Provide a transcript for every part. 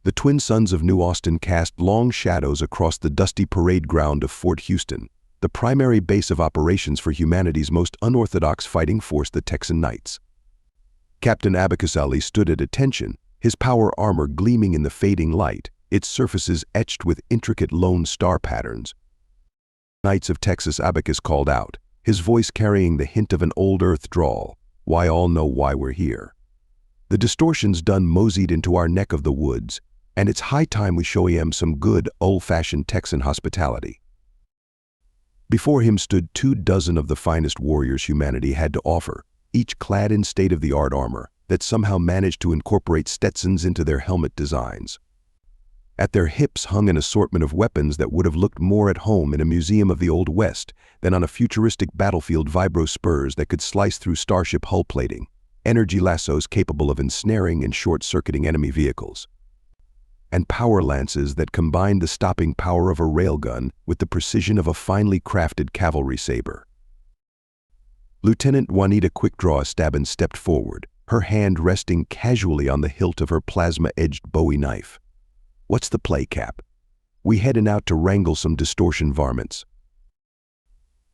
The twin suns of New Austin cast long shadows across the dusty parade ground of Fort Houston, the primary base of operations for humanity's most unorthodox fighting force, the Texan Knights. Captain Abacus Ali stood at attention, his power armor gleaming in the fading light, its surfaces etched with intricate lone star patterns. "Knights of Texas," Abacus called out, his voice carrying the hint of an old Earth drawl. "Why all know why we're here. The distortion's done moseyed into our neck of the woods, and it's high time we show him some good, old-fashioned Texan hospitality." Before him stood 24 of the finest warriors humanity had to offer, each clad in state-of-the-art armor that somehow managed to incorporate Stetsons into their helmet designs. At their hips hung an assortment of weapons that would have looked more at home in a museum of the Old West than on a futuristic battlefield. Vibro spurs that could slice through starship hull plating, energy lassos capable of ensnaring and short-circuiting enemy vehicles, and power lances that combined the stopping power of a railgun with the precision of a finely crafted cavalry saber. Lieutenant Juanita Quickdraw Stabbin stepped forward, her hand resting casually on the hilt of her plasma-edged Bowie knife. "What's the play, Cap? We headin' out to wrangle some distortion varmints?"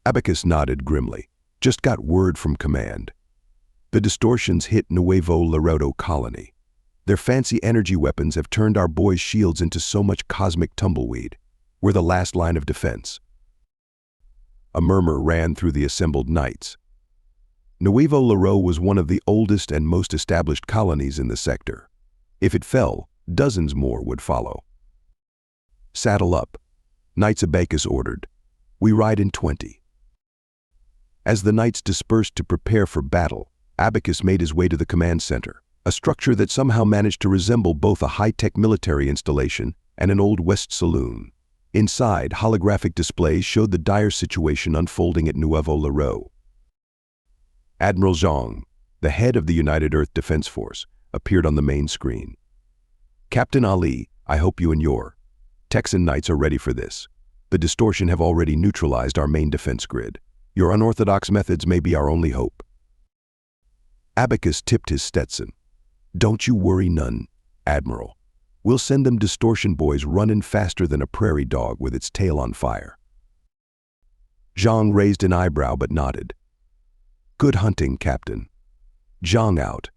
Abacus nodded grimly. "Just got word from command. The distortions hit Nuevo Laredo colony. Their fancy energy weapons have turned our boys' shields into so much cosmic tumbleweed. We're the last line of defense." A murmur ran through the assembled knights. Nuevo Laredo was one of the oldest and most established colonies in the sector. If it fell, dozens more would follow. "Saddle up," Knights Abacus ordered. "We ride in 20. As the knights dispersed to prepare for battle, Abacus made his way to the command center, a structure that somehow managed to resemble both a high-tech military installation and an Old West saloon. Inside, holographic displays showed the dire situation unfolding at Nuevo Laredo. Admiral Zhang, the head of the United Earth Defense Force, appeared on the main screen. "Captain Ali, I hope you and your Texan Knights are ready for this. The distortion have already neutralized our main defense grid. Your unorthodox methods may be our only hope." Abacus tipped his Stetson. "Don't you worry none, Admiral. We'll send them distortion boys running faster than a prairie dog with its tail on fire." Zhang raised an eyebrow but nodded. "Good hunting, Captain. Zhang out."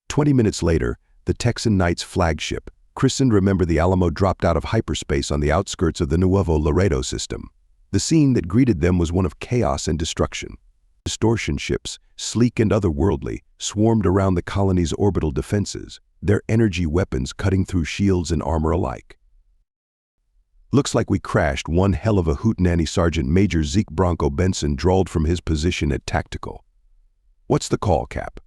20 minutes later, the Texan Knights flagship, christened Remember the Alamo, dropped out of hyperspace on the outskirts of the Nuevo Laredo system. The scene that greeted them was one of chaos and destruction. Distortion ships, sleek and otherworldly, swarmed around the colony's orbital defenses, their energy weapons cutting through shields and armor alike. "Looks like we crashed one hell of a hootenanny," Sergeant Major Zeke Bronco Benson drawled from his position at Tactical. "What's the call, Cap?"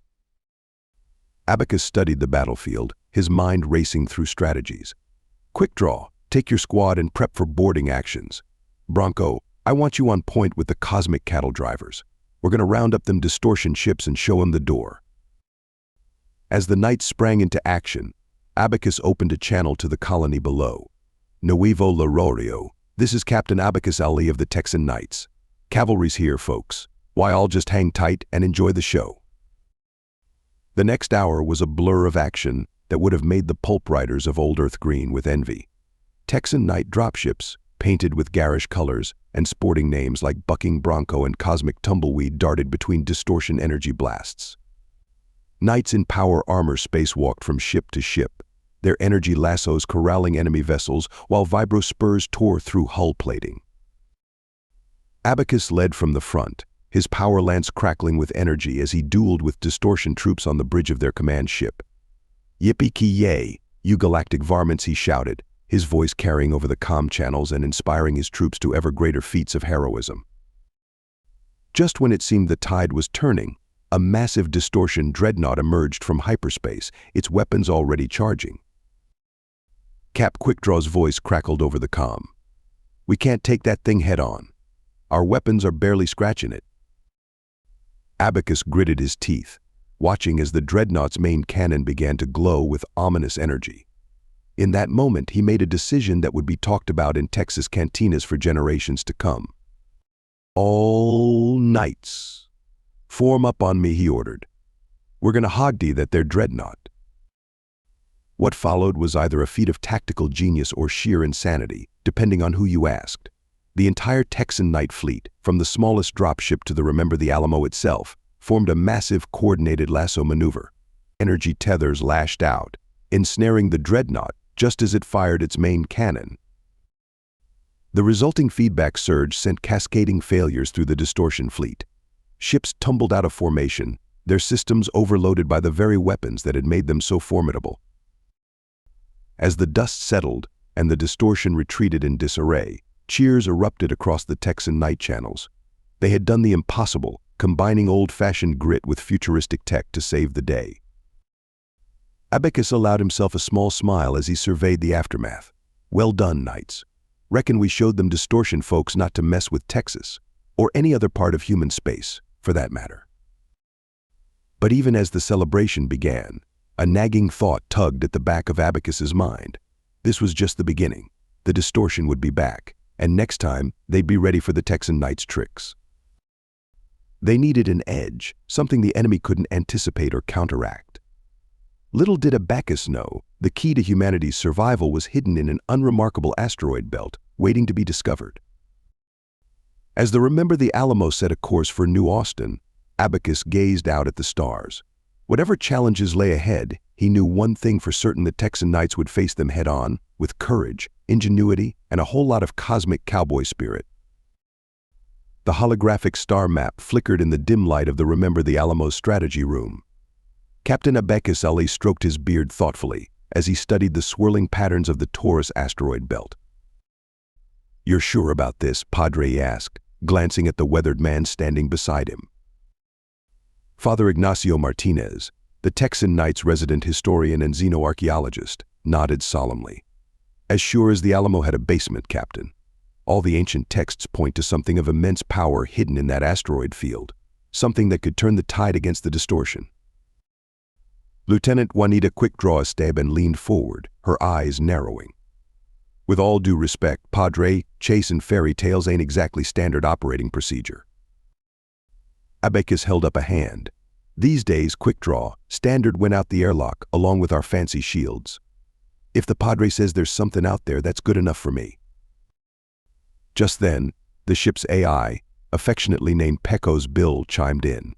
Abacus studied the battlefield, his mind racing through strategies. "Quick draw, take your squad and prep for boarding actions. Bronco, I want you on point with the cosmic cattle drivers. We're gonna round up them distortion ships and show 'em the door." As the knights sprang into action, Abacus opened a channel to the colony below. "Nuevo Laredo, this is Captain Abacus Ali of the Texan Knights. Cavalry's here, folks. Why, I'll just hang tight and enjoy the show." The next hour was a blur of action that would have made the pulp writers of Old Earth green with envy. Texan Knight dropships, painted with garish colors and sporting names like Bucking Bronco and Cosmic Tumbleweed, darted between distortion energy blasts. Knights in power armor spacewalked from ship to ship, their energy lassos corralling enemy vessels while vibro spurs tore through hull plating. Abacus led from the front, his power lance crackling with energy as he dueled with distortion troops on the bridge of their command ship. "Yippee-ki-yay, you galactic varmints," he shouted, his voice carrying over the comm channels and inspiring his troops to ever greater feats of heroism. Just when it seemed the tide was turning, a massive distortion dreadnought emerged from hyperspace, its weapons already charging. Cap Quickdraw's voice crackled over the comm. "We can't take that thing head-on. Our weapons are barely scratching it." Abacus gritted his teeth, watching as the dreadnought's main cannon began to glow with ominous energy. In that moment, he made a decision that would be talked about in Texas cantinas for generations to come. "All knights, form up on me," he ordered. "We're gonna hogtie that their dreadnought." What followed was either a feat of tactical genius or sheer insanity, depending on who you asked. The entire Texan night fleet, from the smallest dropship to the Remember the Alamo itself, formed a massive coordinated lasso maneuver. Energy tethers lashed out, ensnaring the dreadnought just as it fired its main cannon. The resulting feedback surge sent cascading failures through the distortion fleet. Ships tumbled out of formation, their systems overloaded by the very weapons that had made them so formidable. As the dust settled and the distortion retreated in disarray, cheers erupted across the Texan night channels. They had done the impossible, combining old-fashioned grit with futuristic tech to save the day. Abacus allowed himself a small smile as he surveyed the aftermath. Well done, Knights. Reckon we showed them distortion folks not to mess with Texas, or any other part of human space, for that matter. But even as the celebration began, a nagging thought tugged at the back of Abacus's mind. This was just the beginning. The distortion would be back, and next time they'd be ready for the Texan Knights' tricks. They needed an edge, something the enemy couldn't anticipate or counteract. Little did Abacus know, the key to humanity's survival was hidden in an unremarkable asteroid belt, waiting to be discovered. As the Remember the Alamo set a course for New Austin, Abacus gazed out at the stars. Whatever challenges lay ahead, he knew one thing for certain: the Texan Knights would face them head-on, with courage, ingenuity, and a whole lot of cosmic cowboy spirit. The holographic star map flickered in the dim light of the Remember the Alamo strategy room. Captain Abacus Ali stroked his beard thoughtfully as he studied the swirling patterns of the Taurus asteroid belt. "You're sure about this?" Padre asked, glancing at the weathered man standing beside him. Father Ignacio Martinez, the Texan Knights' resident historian and xenoarchaeologist, nodded solemnly. "As sure as the Alamo had a basement, Captain. All the ancient texts point to something of immense power hidden in that asteroid field, something that could turn the tide against the distortion." Lieutenant Juanita quick-draw Esteban leaned forward, her eyes narrowing. "With all due respect, Padre, chase and fairy tales ain't exactly standard operating procedure." Abacus held up a hand. "These days, quick-draw, standard went out the airlock along with our fancy shields. If the Padre says there's something out there, that's good enough for me." Just then, the ship's AI, affectionately named Pecos Bill, chimed in.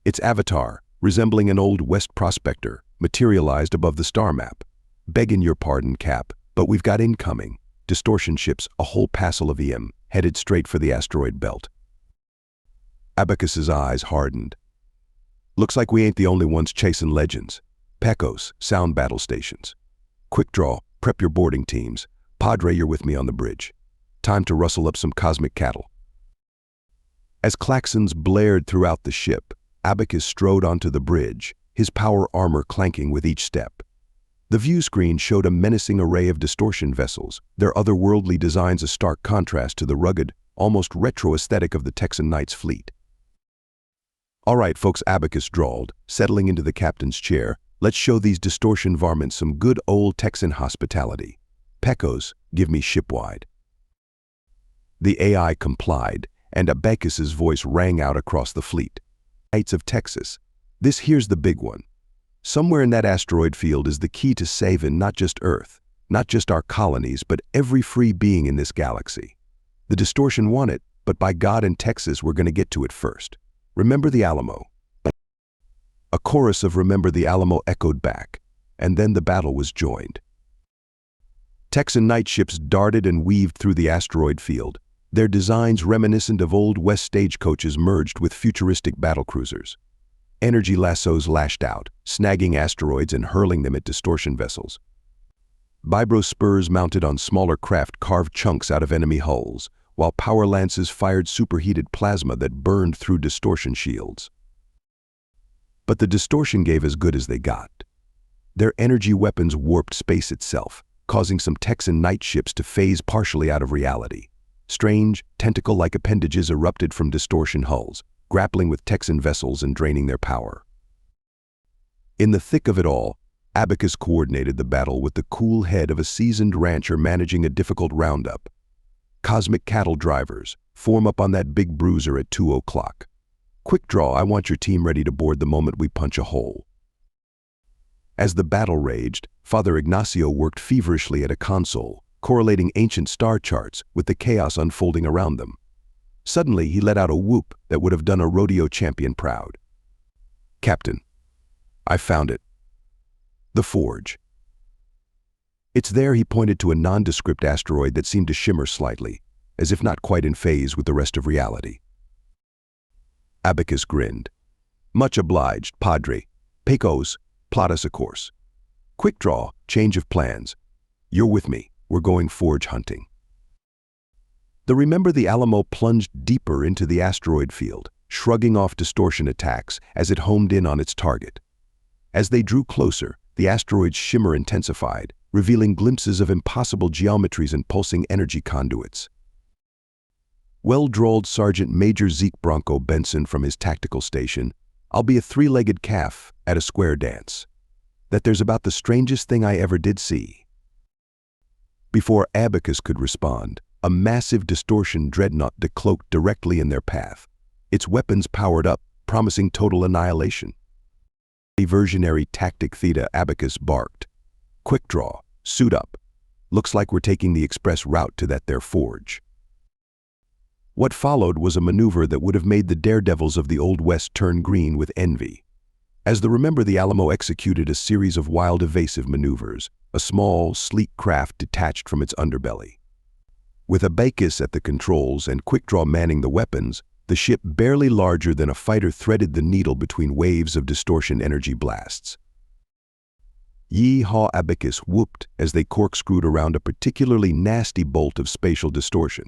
Its avatar, resembling an old West prospector, materialized above the star map. "Begging your pardon, Cap, but we've got incoming. Distortion ships, a whole passel of EM, headed straight for the asteroid belt." Abacus's eyes hardened. "Looks like we ain't the only ones chasing legends. Pecos, sound battle stations. Quick draw, prep your boarding teams. Padre, you're with me on the bridge. Time to rustle up some cosmic cattle." As klaxons blared throughout the ship, Abacus strode onto the bridge, his power armor clanking with each step. The view screen showed a menacing array of distortion vessels, their otherworldly designs a stark contrast to the rugged, almost retro aesthetic of the Texan Knights fleet. "All right, folks," Abacus drawled, settling into the captain's chair, "let's show these distortion varmints some good old Texan hospitality. Pecos, give me shipwide." The AI complied, and Abacus's voice rang out across the fleet. "Knights of Texas, this here's the big one. Somewhere in that asteroid field is the key to saving not just Earth, not just our colonies, but every free being in this galaxy. The distortion want it, but by God in Texas, we're going to get to it first. Remember the Alamo." A chorus of "Remember the Alamo" echoed back, and then the battle was joined. Texan night ships darted and weaved through the asteroid field, their designs reminiscent of old West stagecoaches merged with futuristic battlecruisers. Energy lassos lashed out, snagging asteroids and hurling them at distortion vessels. Vibro spurs mounted on smaller craft carved chunks out of enemy hulls, while power lances fired superheated plasma that burned through distortion shields. But the distortion gave as good as they got. Their energy weapons warped space itself, causing some Texan night ships to phase partially out of reality. Strange, tentacle-like appendages erupted from distortion hulls, grappling with Texan vessels and draining their power. In the thick of it all, Abacus coordinated the battle with the cool head of a seasoned rancher managing a difficult roundup. "Cosmic cattle drivers, form up on that big bruiser at 2 o'clock. Quick draw, I want your team ready to board the moment we punch a hole." As the battle raged, Father Ignacio worked feverishly at a console, correlating ancient star charts with the chaos unfolding around them. Suddenly, he let out a whoop that would have done a rodeo champion proud. "Captain, I found it. The forge." "It's there," he pointed to a nondescript asteroid that seemed to shimmer slightly, as if not quite in phase with the rest of reality. Abacus grinned. "Much obliged, Padre. Pecos, plot us a course. Quick draw, change of plans. You're with me. We're going forge hunting." Remember the Alamo plunged deeper into the asteroid field, shrugging off distortion attacks as it homed in on its target. As they drew closer, the asteroid's shimmer intensified, revealing glimpses of impossible geometries and pulsing energy conduits. Well-drawled Sergeant Major Zeke Bronco Benson from his tactical station, "I'll be a three-legged calf at a square dance. That there's about the strangest thing I ever did see." Before Abacus could respond, a massive distortion dreadnought decloaked directly in their path, its weapons powered up, promising total annihilation. "Diversionary tactic theta," Abacus barked. "Quick draw, suit up. Looks like we're taking the express route to that there forge." What followed was a maneuver that would have made the daredevils of the Old West turn green with envy. As the Alamo executed a series of wild evasive maneuvers, a small, sleek craft detached from its underbelly. With Abacus at the controls and Quickdraw manning the weapons, the ship barely larger than a fighter threaded the needle between waves of distortion energy blasts. "Yee-haw," Abacus whooped as they corkscrewed around a particularly nasty bolt of spatial distortion.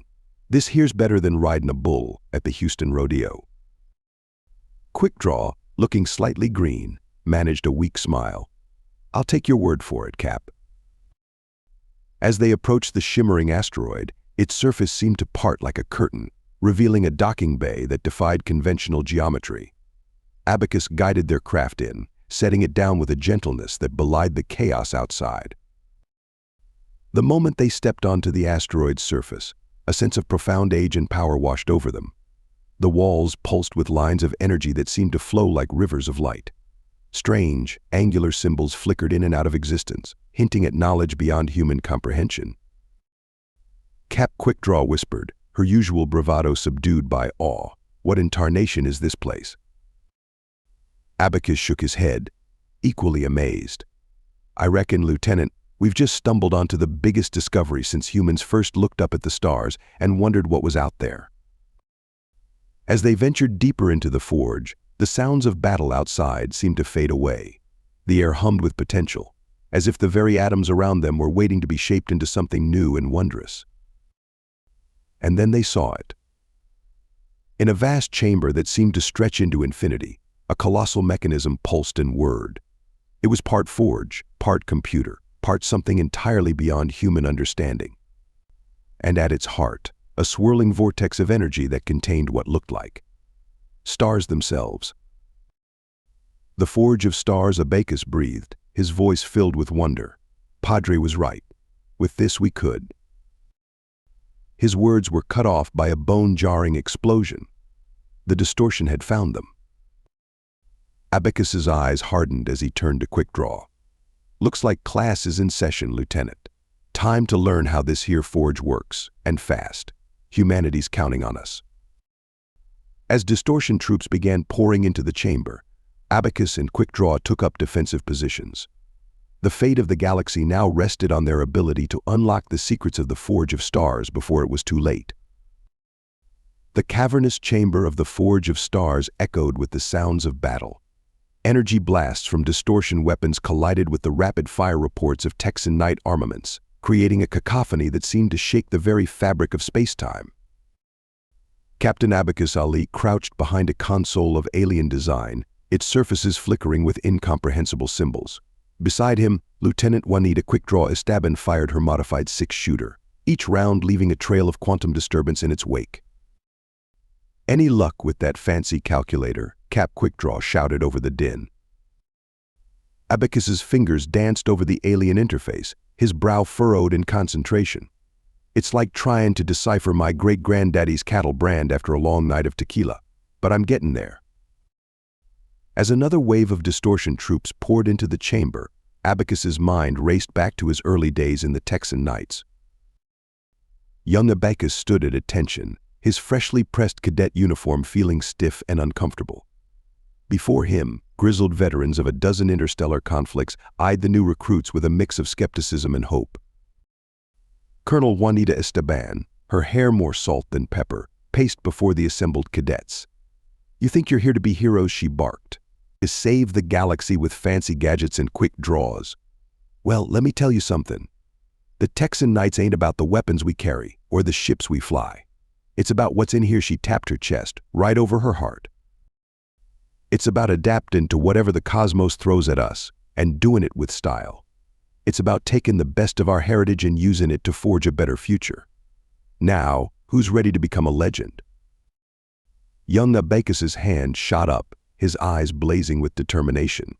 "This here's better than riding a bull at the Houston Rodeo." Quickdraw, looking slightly green, managed a weak smile. "I'll take your word for it, Cap." As they approached the shimmering asteroid, its surface seemed to part like a curtain, revealing a docking bay that defied conventional geometry. Abacus guided their craft in, setting it down with a gentleness that belied the chaos outside. The moment they stepped onto the asteroid's surface, a sense of profound age and power washed over them. The walls pulsed with lines of energy that seemed to flow like rivers of light. Strange, angular symbols flickered in and out of existence, hinting at knowledge beyond human comprehension. Cap Quickdraw whispered, her usual bravado subdued by awe. "What in tarnation is this place?" Abacus shook his head, equally amazed. "I reckon, Lieutenant, we've just stumbled onto the biggest discovery since humans first looked up at the stars and wondered what was out there." As they ventured deeper into the forge, the sounds of battle outside seemed to fade away. The air hummed with potential, as if the very atoms around them were waiting to be shaped into something new and wondrous. And then they saw it. In a vast chamber that seemed to stretch into infinity, a colossal mechanism pulsed and whirred. It was part forge, part computer, part something entirely beyond human understanding. And at its heart, a swirling vortex of energy that contained what looked like stars themselves. "The forge of stars," Abacus breathed, his voice filled with wonder. "Padre was right. With this we could." His words were cut off by a bone-jarring explosion. The distortion had found them. Abacus's eyes hardened as he turned to Quickdraw. "Looks like class is in session, Lieutenant. Time to learn how this here forge works, and fast. Humanity's counting on us." As distortion troops began pouring into the chamber, Abacus and Quickdraw took up defensive positions. The fate of the galaxy now rested on their ability to unlock the secrets of the Forge of Stars before it was too late. The cavernous chamber of the Forge of Stars echoed with the sounds of battle. Energy blasts from distortion weapons collided with the rapid-fire reports of Texan night armaments, creating a cacophony that seemed to shake the very fabric of space-time. Captain Abacus Ali crouched behind a console of alien design, its surfaces flickering with incomprehensible symbols. Beside him, Lieutenant Juanita Quickdraw Esteban fired her modified six-shooter, each round leaving a trail of quantum disturbance in its wake. "Any luck with that fancy calculator?" Cap Quickdraw shouted over the din. Abacus's fingers danced over the alien interface, his brow furrowed in concentration. "It's like trying to decipher my great-granddaddy's cattle brand after a long night of tequila, but I'm getting there." As another wave of distortion troops poured into the chamber, Abacus's mind raced back to his early days in the Texan Knights. Young Abacus stood at attention, his freshly pressed cadet uniform feeling stiff and uncomfortable. Before him, grizzled veterans of a dozen interstellar conflicts eyed the new recruits with a mix of skepticism and hope. Colonel Juanita Esteban, her hair more salt than pepper, paced before the assembled cadets. "You think you're here to be heroes," she barked, "to save the galaxy with fancy gadgets and quick draws? Well, let me tell you something. The Texan Knights ain't about the weapons we carry or the ships we fly. It's about what's in here." She tapped her chest, right over her heart. "It's about adapting to whatever the cosmos throws at us and doing it with style. It's about taking the best of our heritage and using it to forge a better future. Now, who's ready to become a legend?" Young Abacus's hand shot up, his eyes blazing with determination.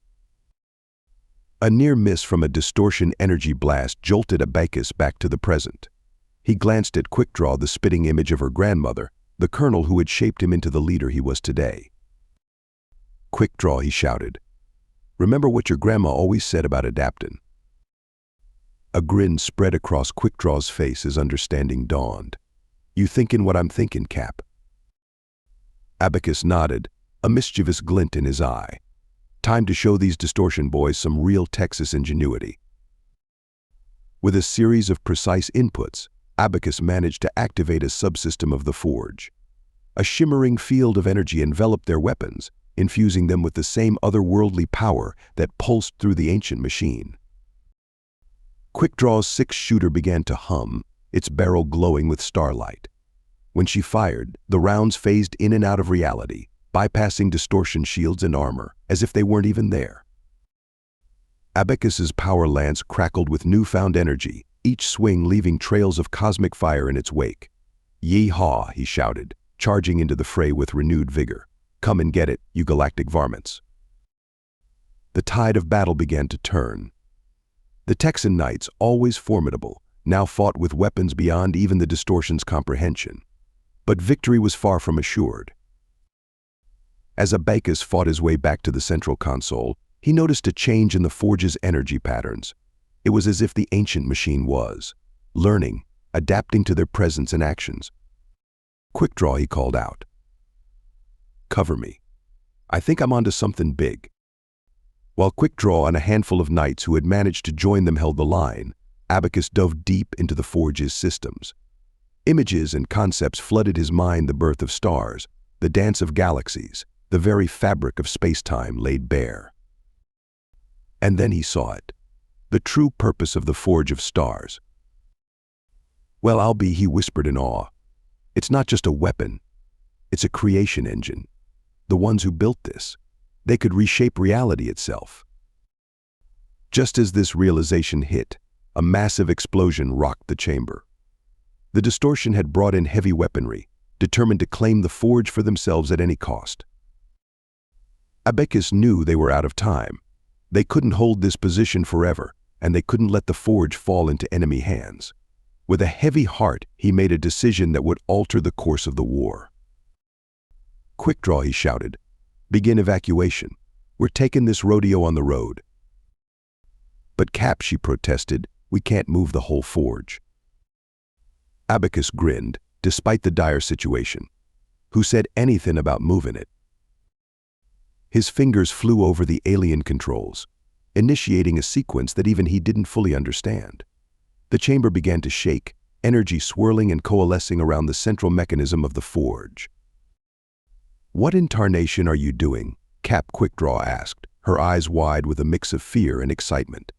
A near miss from a distortion energy blast jolted Abacus back to the present. He glanced at Quickdraw, the spitting image of her grandmother, the colonel who had shaped him into the leader he was today. "Quickdraw," he shouted, "remember what your grandma always said about adapting." A grin spread across Quickdraw's face as understanding dawned. "You thinkin' what I'm thinking, Cap?" Abacus nodded, a mischievous glint in his eye. Time to show these distortion boys some real Texas ingenuity. With a series of precise inputs, Abacus managed to activate a subsystem of the forge. A shimmering field of energy enveloped their weapons, infusing them with the same otherworldly power that pulsed through the ancient machine. Quickdraw's six-shooter began to hum, its barrel glowing with starlight. When she fired, the rounds phased in and out of reality, bypassing distortion shields and armor, as if they weren't even there. Abacus's power lance crackled with newfound energy, each swing leaving trails of cosmic fire in its wake. "Yee-haw," he shouted, charging into the fray with renewed vigor. "Come and get it, you galactic varmints." The tide of battle began to turn. The Texan Knights, always formidable, now fought with weapons beyond even the distortion's comprehension. But victory was far from assured. As Abacus fought his way back to the central console, he noticed a change in the forge's energy patterns. It was as if the ancient machine was learning, adapting to their presence and actions. "Quickdraw," he called out. "Cover me. I think I'm onto something big." While Quickdraw and a handful of knights who had managed to join them held the line, Abacus dove deep into the forge's systems. Images and concepts flooded his mind, the birth of stars, the dance of galaxies, the very fabric of space-time laid bare. And then he saw it, the true purpose of the Forge of Stars. "Well, I'll be," he whispered in awe. "It's not just a weapon, it's a creation engine. The ones who built this, they could reshape reality itself." Just as this realization hit, a massive explosion rocked the chamber. The distortion had brought in heavy weaponry, determined to claim the forge for themselves at any cost. Abacus knew they were out of time. They couldn't hold this position forever, and they couldn't let the forge fall into enemy hands. With a heavy heart, he made a decision that would alter the course of the war. "Quickdraw," he shouted. "Begin evacuation. We're taking this rodeo on the road." "But Cap," she protested, "we can't move the whole forge." Abacus grinned, despite the dire situation. Who said anything about moving it? His fingers flew over the alien controls, initiating a sequence that even he didn't fully understand. The chamber began to shake, energy swirling and coalescing around the central mechanism of the forge. "What in tarnation are you doing?" Cap Quickdraw asked, her eyes wide with a mix of fear and excitement.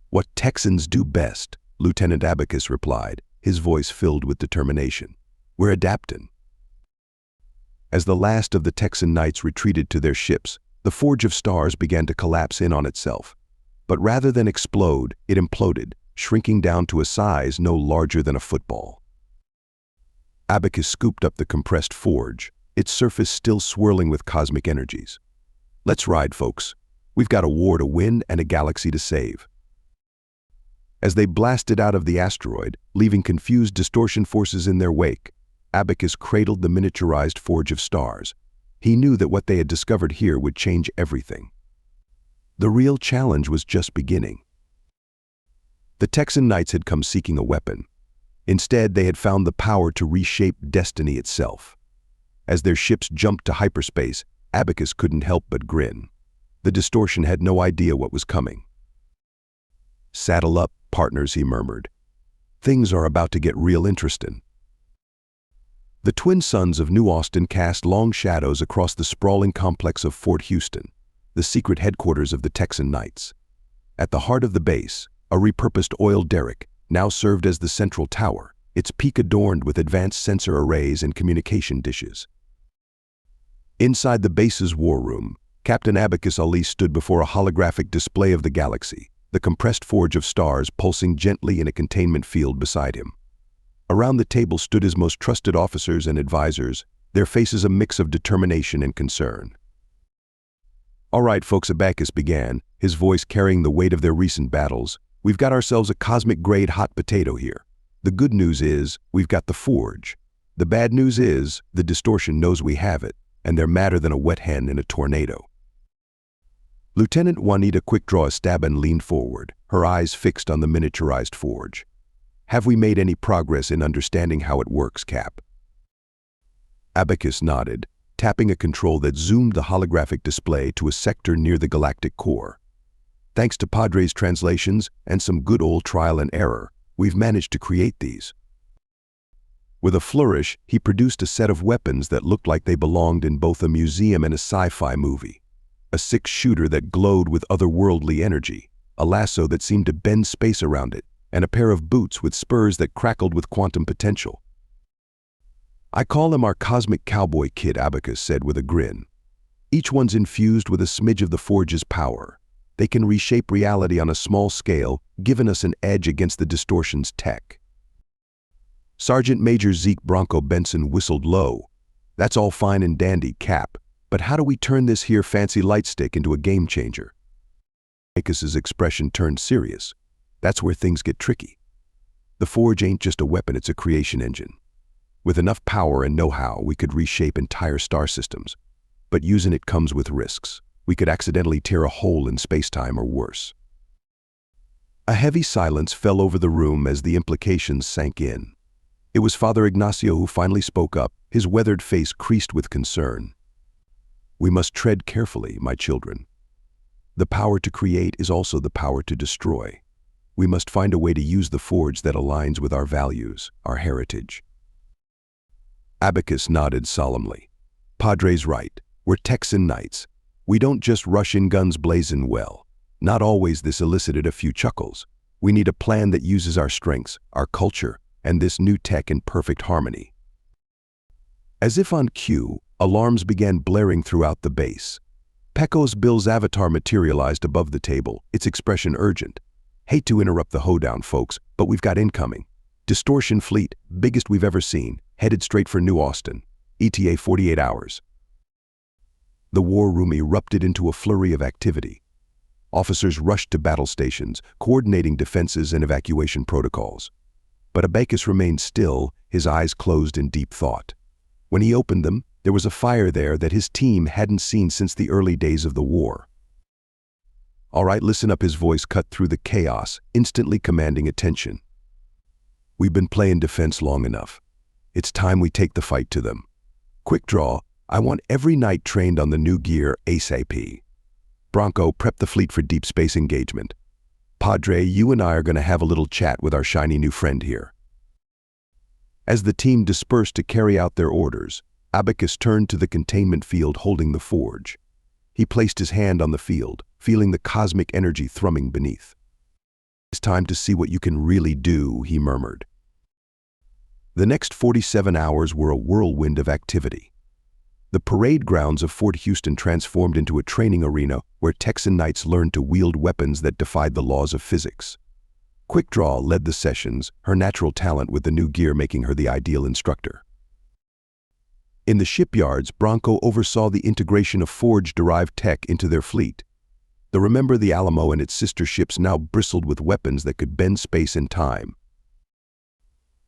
"What Texans do best," Lieutenant Abacus replied, his voice filled with determination. "We're adapting." As the last of the Texan Knights retreated to their ships, the Forge of Stars began to collapse in on itself. But rather than explode, it imploded, shrinking down to a size no larger than a football. Abacus scooped up the compressed forge, its surface still swirling with cosmic energies. "Let's ride, folks. We've got a war to win and a galaxy to save." As they blasted out of the asteroid, leaving confused distortion forces in their wake, Abacus cradled the miniaturized Forge of Stars. He knew that what they had discovered here would change everything. The real challenge was just beginning. The Texan Knights had come seeking a weapon. Instead, they had found the power to reshape destiny itself. As their ships jumped to hyperspace, Abacus couldn't help but grin. The distortion had no idea what was coming. "Saddle up, partners," he murmured. "Things are about to get real interesting." The twin suns of New Austin cast long shadows across the sprawling complex of Fort Houston, the secret headquarters of the Texan Knights. At the heart of the base, a repurposed oil derrick now served as the central tower, its peak adorned with advanced sensor arrays and communication dishes. Inside the base's war room, Captain Abacus Ali stood before a holographic display of the galaxy, the compressed forge of stars pulsing gently in a containment field beside him. Around the table stood his most trusted officers and advisors, their faces a mix of determination and concern. "All right, folks," Abacus began, his voice carrying the weight of their recent battles. "We've got ourselves a cosmic-grade hot potato here. The good news is, we've got the forge. The bad news is, the distortion knows we have it, and they're madder than a wet hen in a tornado." Lieutenant Juanita Quickdraw Estaban leaned forward, her eyes fixed on the miniaturized forge. "Have we made any progress in understanding how it works, Cap?" Abacus nodded, tapping a control that zoomed the holographic display to a sector near the galactic core. "Thanks to Padre's translations and some good old trial and error, we've managed to create these." With a flourish, he produced a set of weapons that looked like they belonged in both a museum and a sci-fi movie. A six-shooter that glowed with otherworldly energy, a lasso that seemed to bend space around it, and a pair of boots with spurs that crackled with quantum potential. "I call them our cosmic cowboy kit," Abacus said with a grin. "Each one's infused with a smidge of the forge's power. They can reshape reality on a small scale, giving us an edge against the distortion's tech." Sergeant Major Zeke Bronco Benson whistled low. "That's all fine and dandy, Cap, but how do we turn this here fancy lightstick into a game changer?" Abacus's expression turned serious. "That's where things get tricky. The forge ain't just a weapon, it's a creation engine. With enough power and know-how, we could reshape entire star systems. But using it comes with risks. We could accidentally tear a hole in space-time or worse." A heavy silence fell over the room as the implications sank in. It was Father Ignacio who finally spoke up, his weathered face creased with concern. "We must tread carefully, my children. The power to create is also the power to destroy. We must find a way to use the forge that aligns with our values, our heritage." Abacus nodded solemnly. "Padre's right. We're Texan Knights. We don't just rush in guns blazing well. Not always." This elicited a few chuckles. "We need a plan that uses our strengths, our culture, and this new tech in perfect harmony." As if on cue, alarms began blaring throughout the base. Pecos Bill's avatar materialized above the table, its expression urgent. "Hate to interrupt the hoedown, folks, but we've got incoming. Distortion fleet, biggest we've ever seen, headed straight for New Austin. ETA 48 hours. The war room erupted into a flurry of activity. Officers rushed to battle stations, coordinating defenses and evacuation protocols. But Abacus remained still, his eyes closed in deep thought. When he opened them, there was a fire there that his team hadn't seen since the early days of the war. "All right, listen up," his voice cut through the chaos, instantly commanding attention. "We've been playing defense long enough. It's time we take the fight to them. Quick draw, I want every knight trained on the new gear ASAP. Bronco, prep the fleet for deep space engagement. Padre, you and I are going to have a little chat with our shiny new friend here." As the team dispersed to carry out their orders, Abacus turned to the containment field holding the forge. He placed his hand on the field, feeling the cosmic energy thrumming beneath. "It's time to see what you can really do," he murmured. The next 47 hours were a whirlwind of activity. The parade grounds of Fort Houston transformed into a training arena where Texan Knights learned to wield weapons that defied the laws of physics. Quickdraw led the sessions, her natural talent with the new gear making her the ideal instructor. In the shipyards, Bronco oversaw the integration of forge-derived tech into their fleet. Remember the Alamo and its sister ships now bristled with weapons that could bend space and time.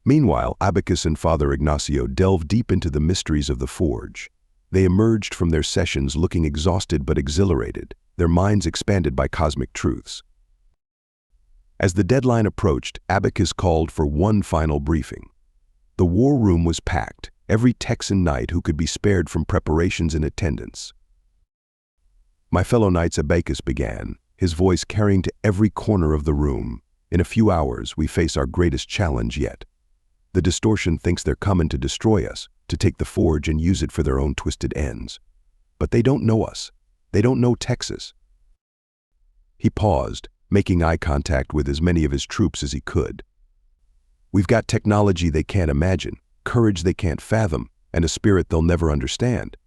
Meanwhile, Abacus and Father Ignacio delved deep into the mysteries of the forge. They emerged from their sessions looking exhausted but exhilarated, their minds expanded by cosmic truths. As the deadline approached, Abacus called for one final briefing. The war room was packed, every Texan knight who could be spared from preparations in attendance. "My fellow knights," Abacus began, his voice carrying to every corner of the room. "In a few hours, we face our greatest challenge yet. The distortion thinks they're coming to destroy us, to take the forge and use it for their own twisted ends. But they don't know us. They don't know Texas." He paused, making eye contact with as many of his troops as he could. "We've got technology they can't imagine, courage they can't fathom, and a spirit they'll never understand.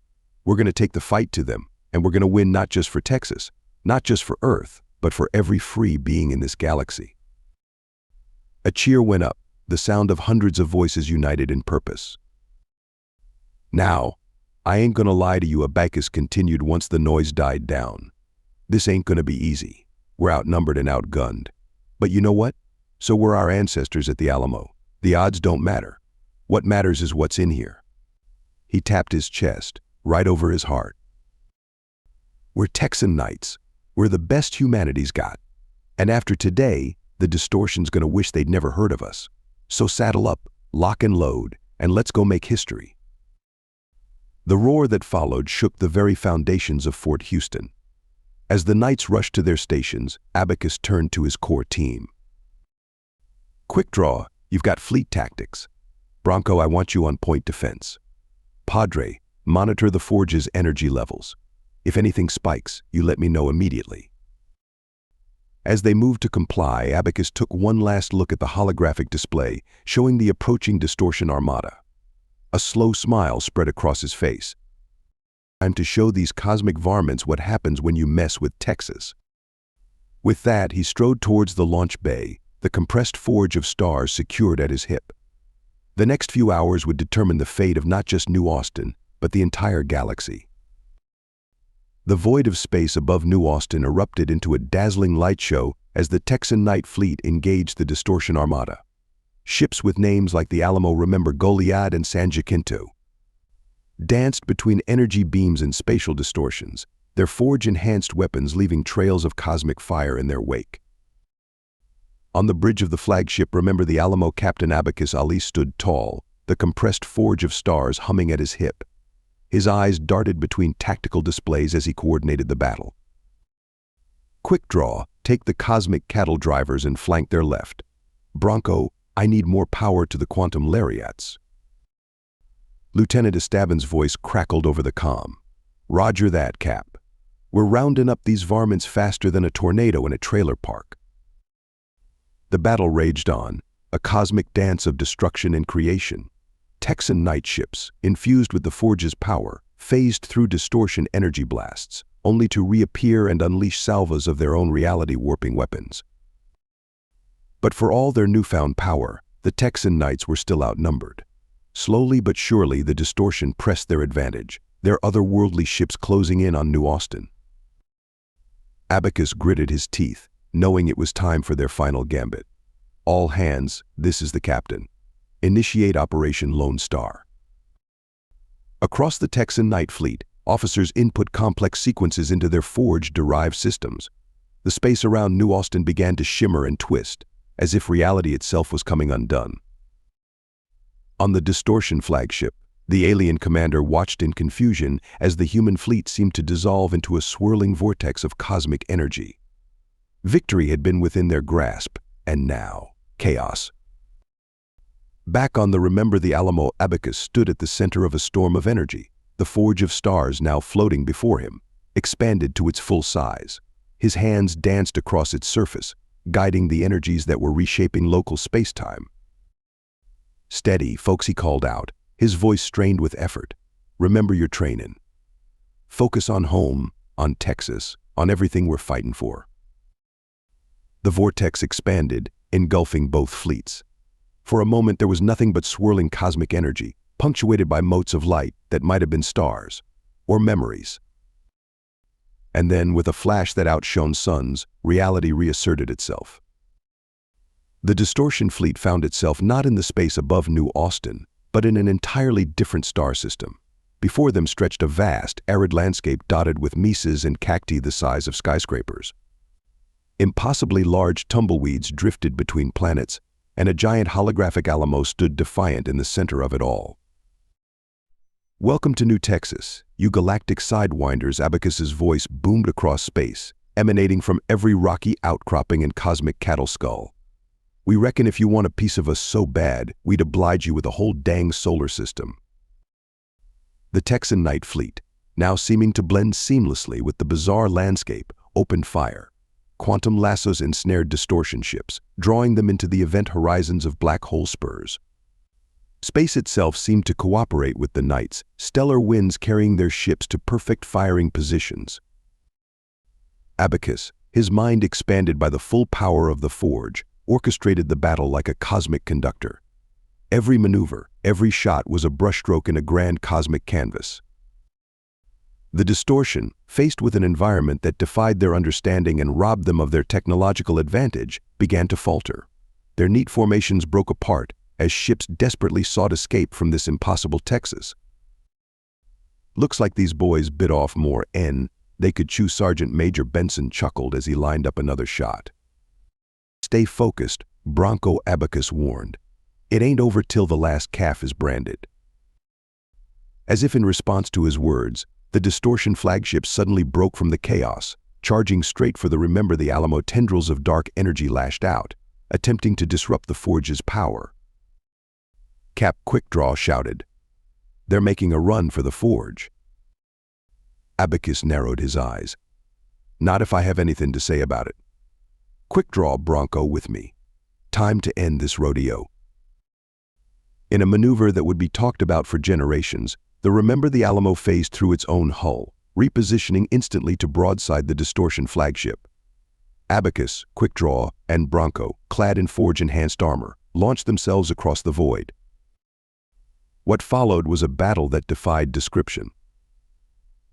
We're going to take the fight to them, and we're going to win not just for Texas, not just for Earth, but for every free being in this galaxy." A cheer went up, the sound of hundreds of voices united in purpose. "Now, I ain't gonna lie to you," Abacus continued once the noise died down. "This ain't gonna be easy. We're outnumbered and outgunned. But you know what? So were our ancestors at the Alamo. The odds don't matter. What matters is what's in here." He tapped his chest, right over his heart. "We're Texan knights. We're the best humanity's got. And after today, the distortion's gonna wish they'd never heard of us. So saddle up, lock and load, and let's go make history." The roar that followed shook the very foundations of Fort Houston. As the knights rushed to their stations, Abacus turned to his core team. "Quick draw, you've got fleet tactics. Bronco, I want you on point defense. Padre, monitor the forge's energy levels. If anything spikes, you let me know immediately." As they moved to comply, Abacus took one last look at the holographic display, showing the approaching distortion armada. A slow smile spread across his face. "Time to show these cosmic varmints what happens when you mess with Texas." With that, he strode towards the launch bay, the compressed forge of stars secured at his hip. The next few hours would determine the fate of not just New Austin, but the entire galaxy. The void of space above New Austin erupted into a dazzling light show as the Texan Night Fleet engaged the distortion armada. Ships with names like the Alamo, remember Goliad, and San Jacinto danced between energy beams and spatial distortions, their forge-enhanced weapons leaving trails of cosmic fire in their wake. On the bridge of the flagship, remember the Alamo, Captain Abacus Ali stood tall, the compressed forge of stars humming at his hip. His eyes darted between tactical displays as he coordinated the battle. "Quick draw, take the cosmic cattle drivers and flank their left. Bronco, I need more power to the quantum lariats." Lieutenant Esteban's voice crackled over the comm. "Roger that, Cap. We're rounding up these varmints faster than a tornado in a trailer park." The battle raged on, a cosmic dance of destruction and creation. Texan night ships, infused with the forge's power, phased through distortion energy blasts, only to reappear and unleash salvos of their own reality-warping weapons. But for all their newfound power, the Texan knights were still outnumbered. Slowly but surely, the distortion pressed their advantage, their otherworldly ships closing in on New Austin. Abacus gritted his teeth, knowing it was time for their final gambit. "All hands, this is the captain. Initiate Operation Lone Star." Across the Texan Night Fleet, officers input complex sequences into their forge-derived systems. The space around New Austin began to shimmer and twist, as if reality itself was coming undone. On the distortion flagship, the alien commander watched in confusion as the human fleet seemed to dissolve into a swirling vortex of cosmic energy. Victory had been within their grasp, and now, chaos. Back on the Remember the Alamo, Abacus stood at the center of a storm of energy, the forge of stars now floating before him, expanded to its full size. His hands danced across its surface, guiding the energies that were reshaping local space-time. "Steady, folks," he called out, his voice strained with effort. "Remember your training. Focus on home, on Texas, on everything we're fighting for." The vortex expanded, engulfing both fleets. For a moment, there was nothing but swirling cosmic energy, punctuated by motes of light that might have been stars, or memories. And then, with a flash that outshone suns, reality reasserted itself. The distortion fleet found itself not in the space above New Austin, but in an entirely different star system. Before them stretched a vast, arid landscape dotted with mesas and cacti the size of skyscrapers. Impossibly large tumbleweeds drifted between planets, and a giant holographic Alamo stood defiant in the center of it all. "Welcome to New Texas, you galactic sidewinders," Abacus's voice boomed across space, emanating from every rocky outcropping and cosmic cattle skull. "We reckon if you want a piece of us so bad, we'd oblige you with a whole dang solar system." The Texan Night Fleet, now seeming to blend seamlessly with the bizarre landscape, opened fire. Quantum lassos ensnared distortion ships, drawing them into the event horizons of black hole spurs. Space itself seemed to cooperate with the Knights, stellar winds carrying their ships to perfect firing positions. Abacus, his mind expanded by the full power of the forge, orchestrated the battle like a cosmic conductor. Every maneuver, every shot was a brushstroke in a grand cosmic canvas. The distortion, faced with an environment that defied their understanding and robbed them of their technological advantage, began to falter. Their neat formations broke apart as ships desperately sought escape from this impossible Texas. "Looks like these boys bit off more than they could chew," Sergeant Major Benson chuckled as he lined up another shot. "Stay focused," Bronco Abacus warned. "It ain't over till the last calf is branded." As if in response to his words, the distortion flagship suddenly broke from the chaos, charging straight for the Remember the Alamo. Tendrils of dark energy lashed out, attempting to disrupt the forge's power. Cap Quickdraw shouted, "They're making a run for the forge." Abacus narrowed his eyes. "Not if I have anything to say about it. Quickdraw, Bronco, with me. Time to end this rodeo." In a maneuver that would be talked about for generations, the Remember the Alamo phased through its own hull, repositioning instantly to broadside the distortion flagship. Abacus, Quickdraw, and Bronco, clad in forge-enhanced armor, launched themselves across the void. What followed was a battle that defied description.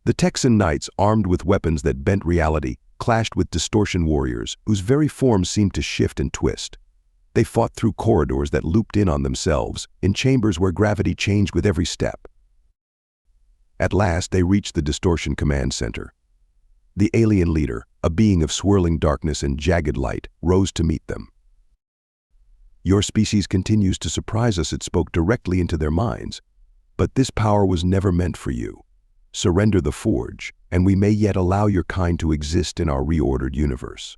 The Texan Knights, armed with weapons that bent reality, clashed with distortion warriors whose very forms seemed to shift and twist. They fought through corridors that looped in on themselves, in chambers where gravity changed with every step. At last, they reached the Distortion Command Center. The alien leader, a being of swirling darkness and jagged light, rose to meet them. "Your species continues to surprise us," it spoke directly into their minds. "But this power was never meant for you. Surrender the forge, and we may yet allow your kind to exist in our reordered universe."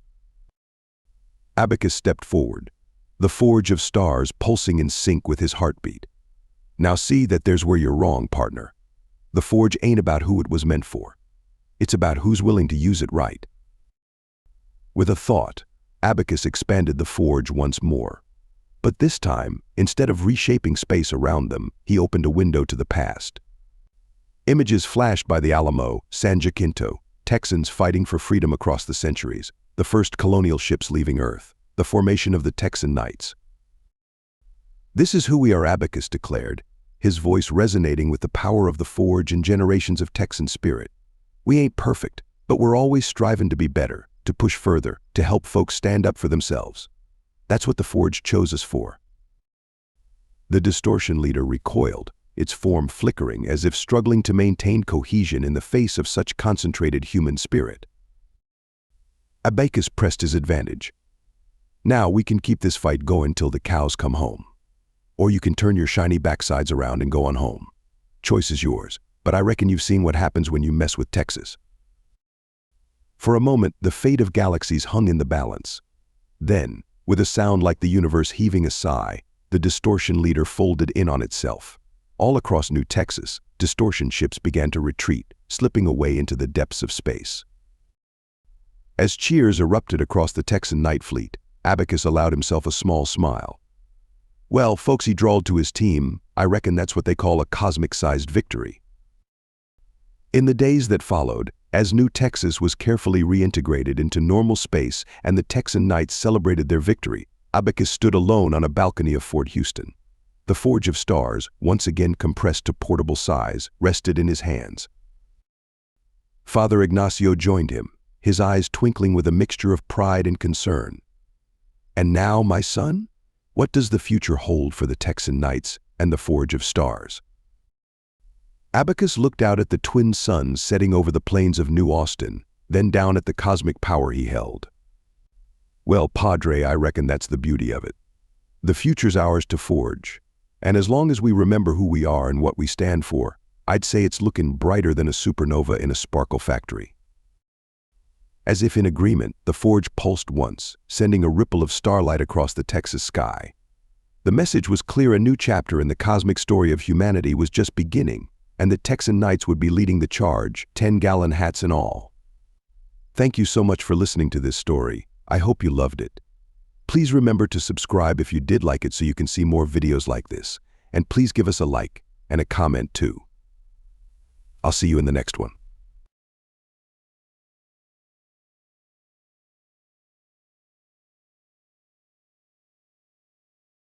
Abacus stepped forward, the forge of stars pulsing in sync with his heartbeat. "Now see that there's where you're wrong, partner. The forge ain't about who it was meant for. It's about who's willing to use it right." With a thought, Abacus expanded the forge once more. But this time, instead of reshaping space around them, he opened a window to the past. Images flashed by the Alamo, San Jacinto, Texans fighting for freedom across the centuries, the first colonial ships leaving Earth, the formation of the Texan Knights. "This is who we are," Abacus declared, his voice resonating with the power of the forge and generations of Texan spirit. "We ain't perfect, but we're always striving to be better, to push further, to help folks stand up for themselves. That's what the forge chose us for." The distortion leader recoiled, its form flickering as if struggling to maintain cohesion in the face of such concentrated human spirit. Abacus pressed his advantage. "Now we can keep this fight going till the cows come home. Or you can turn your shiny backsides around and go on home. Choice is yours, but I reckon you've seen what happens when you mess with Texas." For a moment, the fate of galaxies hung in the balance. Then, with a sound like the universe heaving a sigh, the distortion leader folded in on itself. All across New Texas, distortion ships began to retreat, slipping away into the depths of space. As cheers erupted across the Texan Night Fleet, Abacus allowed himself a small smile. "Well, folks," he drawled to his team, "I reckon that's what they call a cosmic-sized victory." In the days that followed, as New Texas was carefully reintegrated into normal space and the Texan Knights celebrated their victory, Abacus stood alone on a balcony of Fort Houston. The Forge of Stars, once again compressed to portable size, rested in his hands. Father Ignacio joined him, his eyes twinkling with a mixture of pride and concern. "And now, my son, what does the future hold for the Texan Knights and the Forge of Stars?" Abacus looked out at the twin suns setting over the plains of New Austin, then down at the cosmic power he held. Well, Padre, I reckon that's the beauty of it. The future's ours to forge. And as long as we remember who we are and what we stand for, I'd say it's looking brighter than a supernova in a sparkle factory. As if in agreement, the forge pulsed once, sending a ripple of starlight across the Texas sky. The message was clear: a new chapter in the cosmic story of humanity was just beginning, and the Texan Knights would be leading the charge, 10-gallon hats and all. Thank you so much for listening to this story. I hope you loved it. Please remember to subscribe if you did like it so you can see more videos like this. And please give us a like and a comment too. I'll see you in the next one.